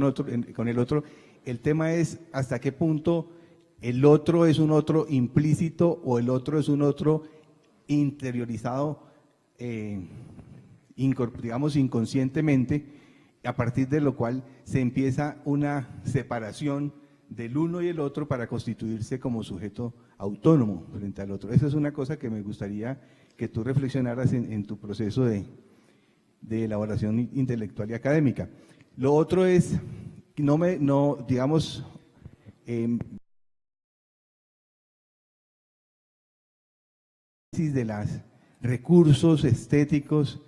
el otro. El tema es hasta qué punto el otro es un otro implícito o el otro es un otro interiorizado, digamos inconscientemente, a partir de lo cual se empieza una separación del uno y el otro para constituirse como sujeto autónomo frente al otro. Esa es una cosa que me gustaría que tú reflexionaras en tu proceso de elaboración intelectual y académica. Lo otro es, digamos, de los recursos estéticos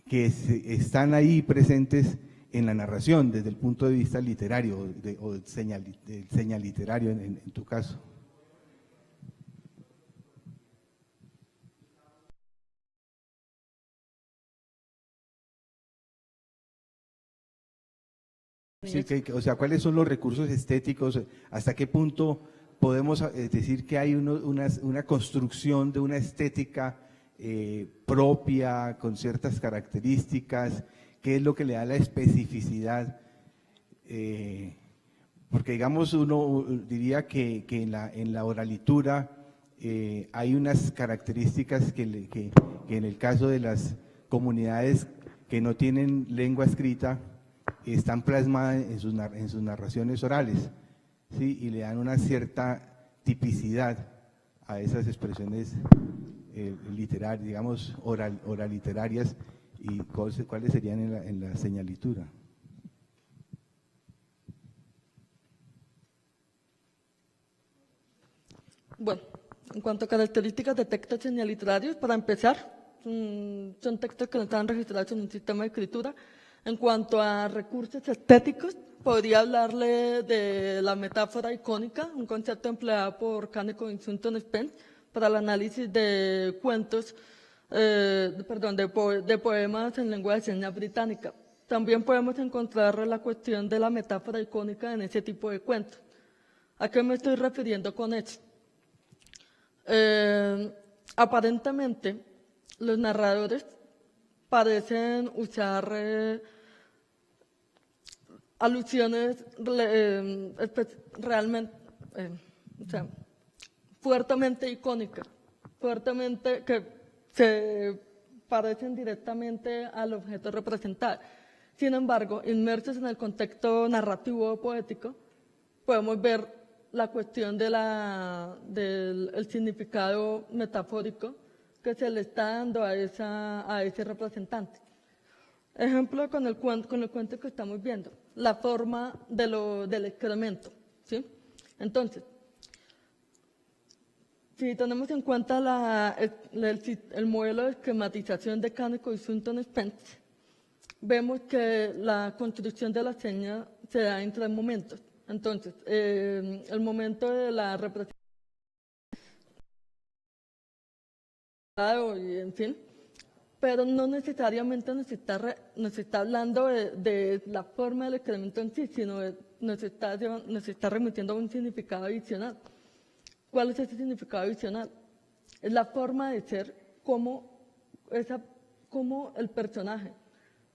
que están ahí presentes en la narración desde el punto de vista literario o del señal literario en tu caso. Sí, o sea, ¿cuáles son los recursos estéticos? ¿Hasta qué punto podemos decir que hay una construcción de una estética propia, con ciertas características? ¿Qué es lo que le da la especificidad? Porque digamos, uno diría que en la oralitura hay unas características que en el caso de las comunidades que no tienen lengua escrita, están plasmadas en sus narraciones orales, ¿sí? Y le dan una cierta tipicidad a esas expresiones literarias, digamos, oraliterarias, y cuáles serían en la señalitura. Bueno, en cuanto a características de textos señaliterarios, para empezar, son textos que no están registrados en un sistema de escritura. En cuanto a recursos estéticos, podría hablarle de la metáfora icónica, un concepto empleado por Kaneko y Sunton Spence para el análisis de cuentos, de poemas en lengua de señas británica. También podemos encontrar la cuestión de la metáfora icónica en ese tipo de cuentos. ¿A qué me estoy refiriendo con eso? Aparentemente, los narradores parecen usar alusiones realmente, o sea, fuertemente icónicas, fuertemente que se parecen directamente al objeto representado. Sin embargo, inmersos en el contexto narrativo o poético, podemos ver la cuestión del significado metafórico que se le está dando a ese representante. Ejemplo con el cuento que estamos viendo, la forma del excremento, ¿sí? Entonces, si tenemos en cuenta el modelo de esquematización de Kaneko y Sunton Spence, vemos que la construcción de la seña se da en 3 momentos. Entonces, el momento de la representación, y en fin, pero no necesariamente nos está hablando de la forma del excremento en sí, sino nos está remitiendo a un significado adicional. ¿Cuál es ese significado adicional? Es la forma de ser, como el personaje,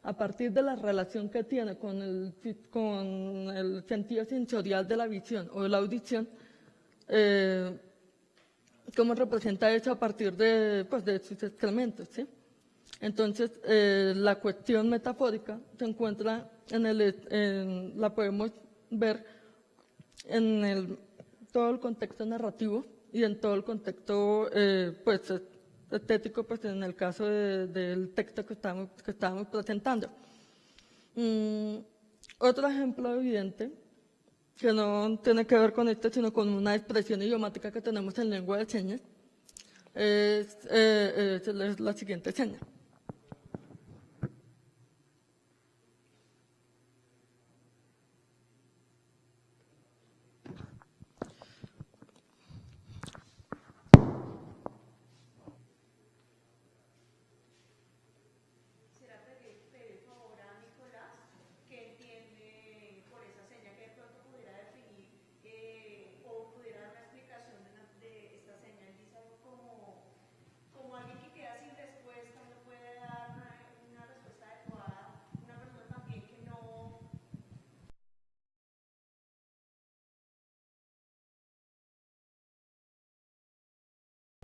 a partir de la relación que tiene con el sentido sensorial de la visión o de la audición, cómo representa eso a partir de sus excrementos, ¿sí? Entonces, la cuestión metafórica se encuentra la podemos ver en todo el contexto narrativo y en todo el contexto estético, pues en el caso del texto que estábamos presentando. Otro ejemplo evidente, que no tiene que ver con esto, sino con una expresión idiomática que tenemos en lengua de señas, es la siguiente seña.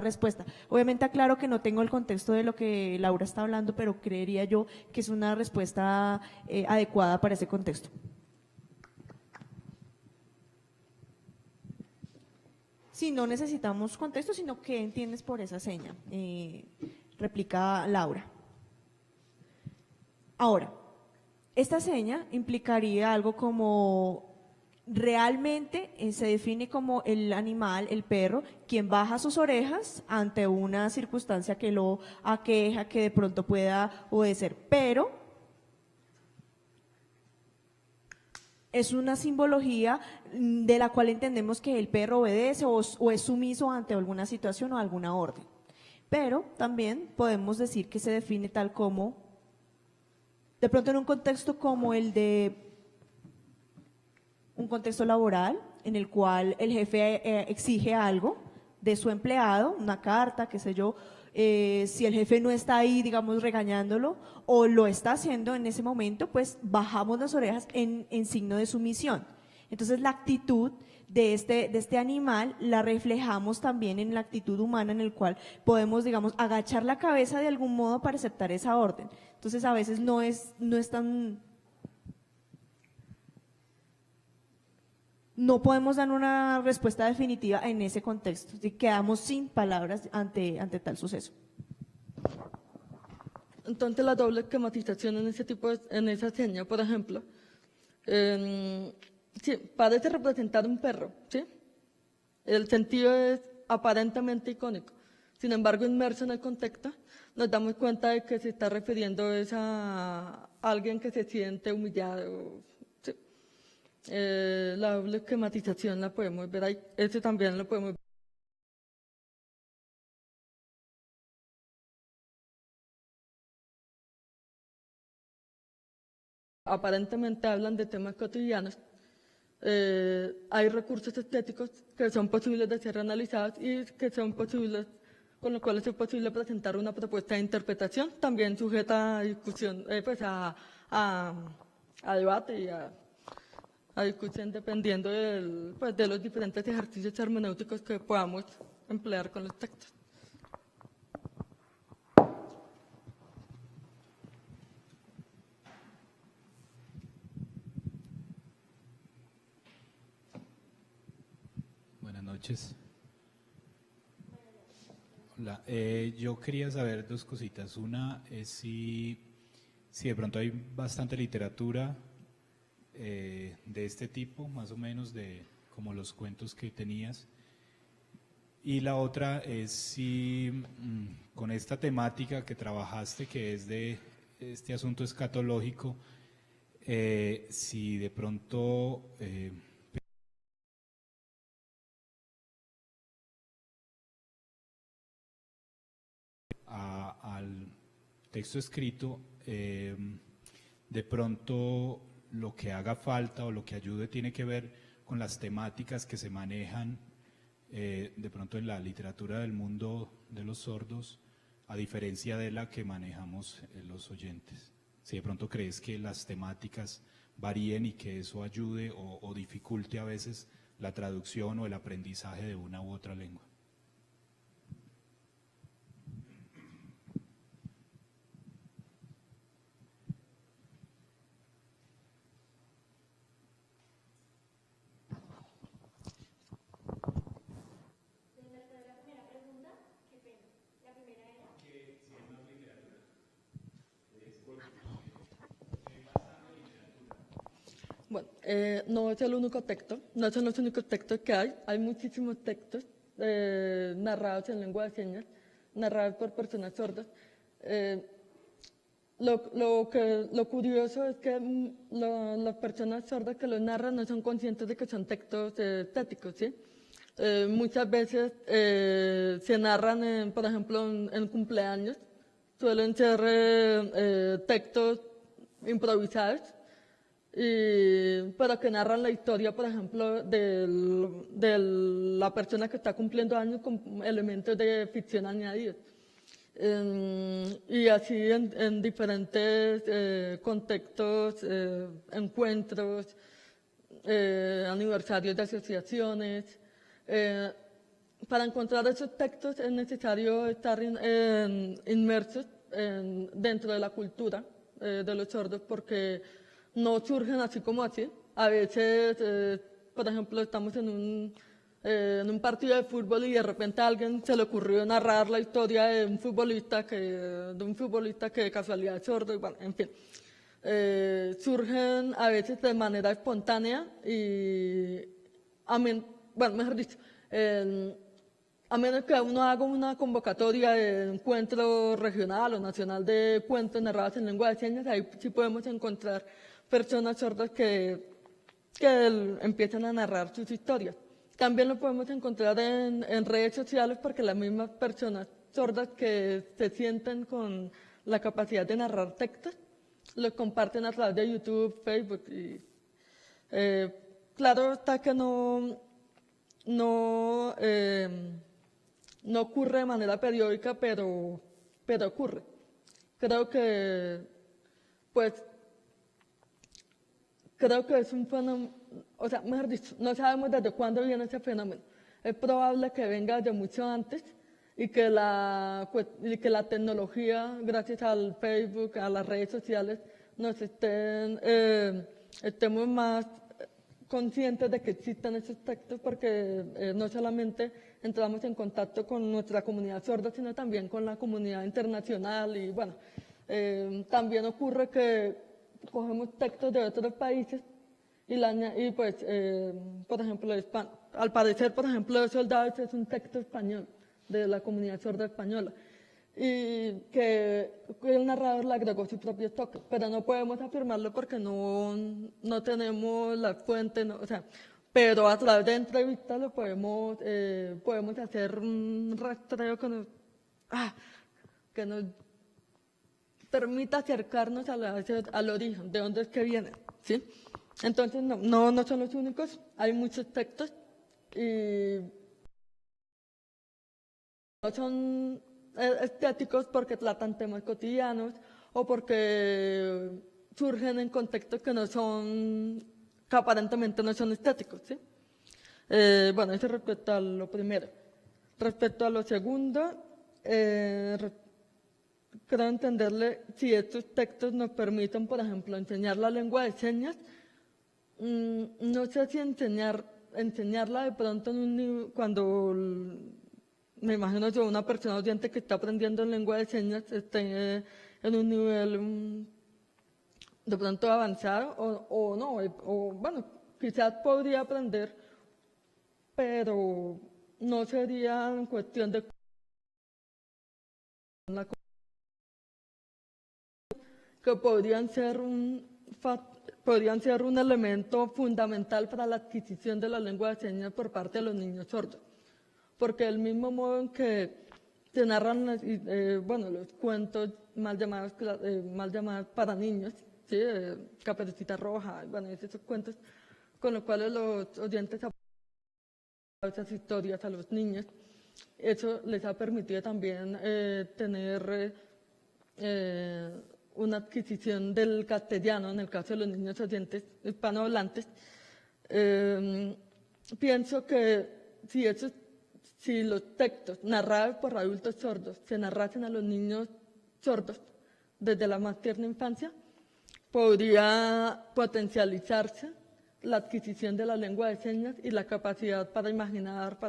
respuesta. Obviamente aclaro que no tengo el contexto de lo que Laura está hablando, pero creería yo que es una respuesta adecuada para ese contexto. Sí, no necesitamos contexto, sino qué entiendes por esa seña, replica Laura. Ahora, esta seña implicaría algo como realmente se define como el animal, el perro, quien baja sus orejas ante una circunstancia que lo aqueja, que de pronto pueda obedecer, pero es una simbología de la cual entendemos que el perro obedece o es sumiso ante alguna situación o alguna orden. Pero también podemos decir que se define tal como, de pronto en un contexto como el de un contexto laboral, en el cual el jefe exige algo de su empleado, una carta, qué sé yo, si el jefe no está ahí, digamos, regañándolo, o lo está haciendo en ese momento, pues bajamos las orejas en signo de sumisión. Entonces la actitud de este animal la reflejamos también en la actitud humana, en el cual podemos, digamos, agachar la cabeza de algún modo para aceptar esa orden. Entonces a veces no es tan… No podemos dar una respuesta definitiva en ese contexto, y quedamos sin palabras ante tal suceso. Entonces la doble esquematización en ese tipo en esa seña, por ejemplo, sí, parece representar un perro, ¿sí? El sentido es aparentemente icónico. Sin embargo, inmerso en el contexto, nos damos cuenta de que se está refiriendo a alguien que se siente humillado. ¿Sí? La doble esquematización la podemos ver ahí. Este también lo podemos ver. Aparentemente hablan de temas cotidianos. Hay recursos estéticos que son posibles de ser analizados y que son posibles, con los cuales es posible presentar una propuesta de interpretación, también sujeta a discusión, pues a debate y a discusión dependiendo pues de los diferentes ejercicios hermenéuticos que podamos emplear con los textos. Buenas noches. Hola, yo quería saber dos cositas. Una es si de pronto hay bastante literatura de este tipo, más o menos de como los cuentos que tenías. Y la otra es si con esta temática que trabajaste, que es de este asunto escatológico, si de pronto al texto escrito, de pronto lo que haga falta o lo que ayude tiene que ver con las temáticas que se manejan de pronto en la literatura del mundo de los sordos, a diferencia de la que manejamos los oyentes. Si de pronto crees que las temáticas varíen y que eso ayude o dificulte a veces la traducción o el aprendizaje de una u otra lengua. Bueno, no es el único texto, no son los únicos textos que hay muchísimos textos narrados en lengua de señas, narrados por personas sordas. Lo curioso es que las personas sordas que los narran no son conscientes de que son textos estéticos, ¿sí? Muchas veces se narran, por ejemplo, en cumpleaños, suelen ser textos improvisados, pero que narran la historia, por ejemplo, de la persona que está cumpliendo años con elementos de ficción añadidos. Y así en diferentes contextos, encuentros, aniversarios de asociaciones. para encontrar esos textos es necesario estar inmersos dentro de la cultura de los sordos, porque no surgen así como así. A veces, por ejemplo, estamos en un partido de fútbol y de repente a alguien se le ocurrió narrar la historia de un futbolista que de casualidad es sordo, y bueno, en fin. Surgen a veces de manera espontánea y, bueno, mejor dicho, a menos que uno haga una convocatoria de encuentro regional o nacional de cuentos narrados en lengua de señas, ahí sí podemos encontrar personas sordas que empiezan a narrar sus historias. También lo podemos encontrar en redes sociales, porque las mismas personas sordas que se sienten con la capacidad de narrar textos los comparten a través de YouTube, Facebook. Y, claro está que no ocurre de manera periódica, pero ocurre. Creo que es un fenómeno, o sea, mejor dicho, no sabemos desde cuándo viene ese fenómeno. Es probable que venga de mucho antes y que la tecnología, gracias al Facebook, a las redes sociales, estemos más conscientes de que existen esos textos, porque no solamente entramos en contacto con nuestra comunidad sorda, sino también con la comunidad internacional. Y bueno, también ocurre que cogemos textos de otros países y pues, por ejemplo, al parecer, por ejemplo, Soldados es un texto español de la comunidad sorda española, y que el narrador le agregó su propio toque, pero no podemos afirmarlo porque no tenemos la fuente, o sea, pero a través de entrevistas lo podemos hacer un rastreo que nos permita acercarnos al origen, de dónde es que vienen, ¿sí? Entonces, no son los únicos, hay muchos textos y no son estéticos porque tratan temas cotidianos o porque surgen en contextos que aparentemente no son estéticos, ¿sí? Bueno, eso respecto a lo primero. Respecto a lo segundo, creo entenderle si estos textos nos permiten, por ejemplo, enseñar la lengua de señas. No sé si enseñarla de pronto cuando me imagino yo, una persona oyente que está aprendiendo en lengua de señas esté en un nivel de pronto avanzado o no, o bueno, quizás podría aprender, pero no sería en cuestión de que podrían ser un elemento fundamental para la adquisición de la lengua de señas por parte de los niños sordos. Porque del mismo modo en que se narran los cuentos mal llamados para niños, ¿sí? Caperucita Roja, bueno, esos cuentos con los cuales los oyentes aportan esas historias a los niños, eso les ha permitido también tener una adquisición del castellano, en el caso de los niños oyentes hispanohablantes. Pienso que si los textos narrados por adultos sordos se narrasen a los niños sordos desde la más tierna infancia, podría potencializarse la adquisición de la lengua de señas y la capacidad para imaginar,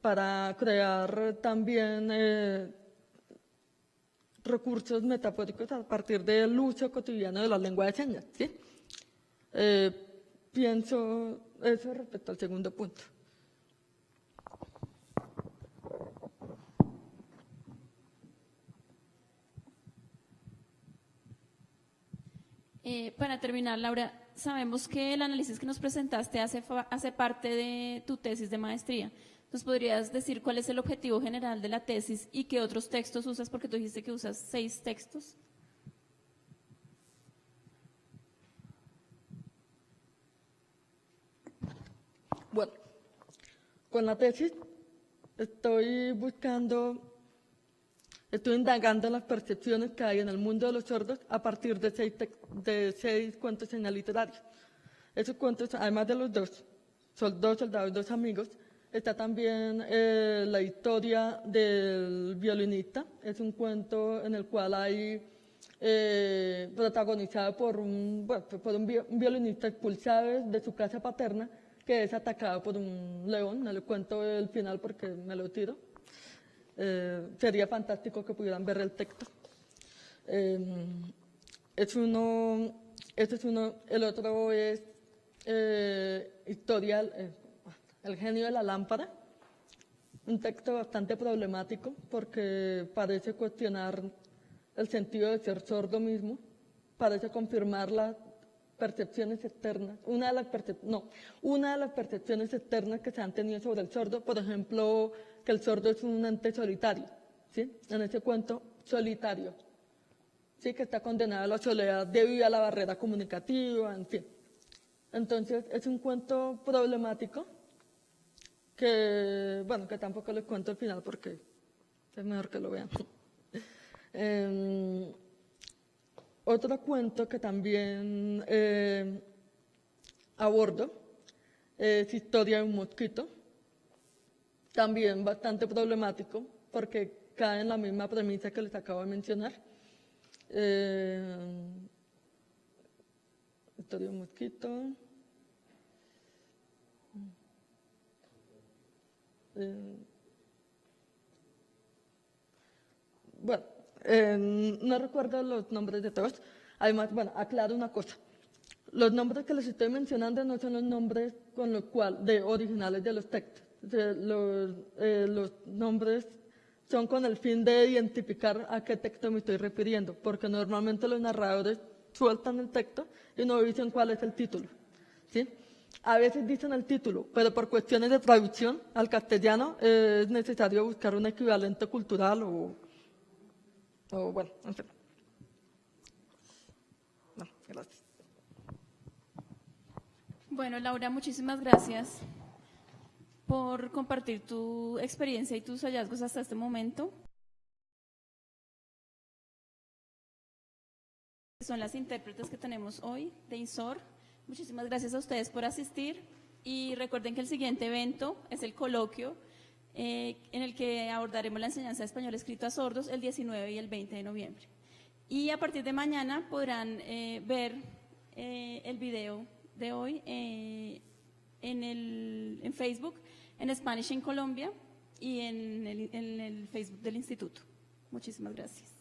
para crear también recursos metafóricos a partir del uso cotidiano de la lengua de señas, ¿sí? Pienso eso respecto al segundo punto. Para terminar, Laura, sabemos que el análisis que nos presentaste hace parte de tu tesis de maestría. ¿Nos podrías decir cuál es el objetivo general de la tesis y qué otros textos usas? Porque tú dijiste que usas 6 textos. Bueno, con la tesis estoy indagando las percepciones que hay en el mundo de los sordos a partir de 6 cuentos señas literarios. Esos cuentos, además de los 2 soldados, 2 amigos, Está también la historia del violinista. Es un cuento en el cual hay protagonizado por un violinista expulsado de su casa paterna que es atacado por un león. No le cuento el final porque me lo tiro. Sería fantástico que pudieran ver el texto. Este es uno. El otro es historia, El genio de la lámpara. Un texto bastante problemático porque parece cuestionar el sentido de ser sordo mismo, parece confirmar las percepciones externas, una de las percepciones externas que se han tenido sobre el sordo, por ejemplo, que el sordo es un ente solitario, ¿sí? En ese cuento, solitario, ¿sí? Que está condenado a la soledad debido a la barrera comunicativa, en fin. Entonces, es un cuento problemático que tampoco les cuento el final porque es mejor que lo vean. Otro cuento que también abordo es Historia de un mosquito, también bastante problemático porque cae en la misma premisa que les acabo de mencionar. Historia de un mosquito. No recuerdo los nombres de todos. Además, aclaro una cosa. Los nombres que les estoy mencionando no son los nombres originales de los textos. Los nombres son con el fin de identificar a qué texto me estoy refiriendo, porque normalmente los narradores sueltan el texto y no dicen cuál es el título, ¿sí? A veces dicen el título, pero por cuestiones de traducción al castellano es necesario buscar un equivalente cultural en fin. No, gracias. Bueno, Laura, muchísimas gracias por compartir tu experiencia y tus hallazgos hasta este momento. Son las intérpretes que tenemos hoy de INSOR. Muchísimas gracias a ustedes por asistir y recuerden que el siguiente evento es el coloquio en el que abordaremos la enseñanza de español escrito a sordos el 19 y el 20 de noviembre. Y a partir de mañana podrán ver el video de hoy en Facebook, en Spanish en Colombia y en el Facebook del Instituto. Muchísimas gracias.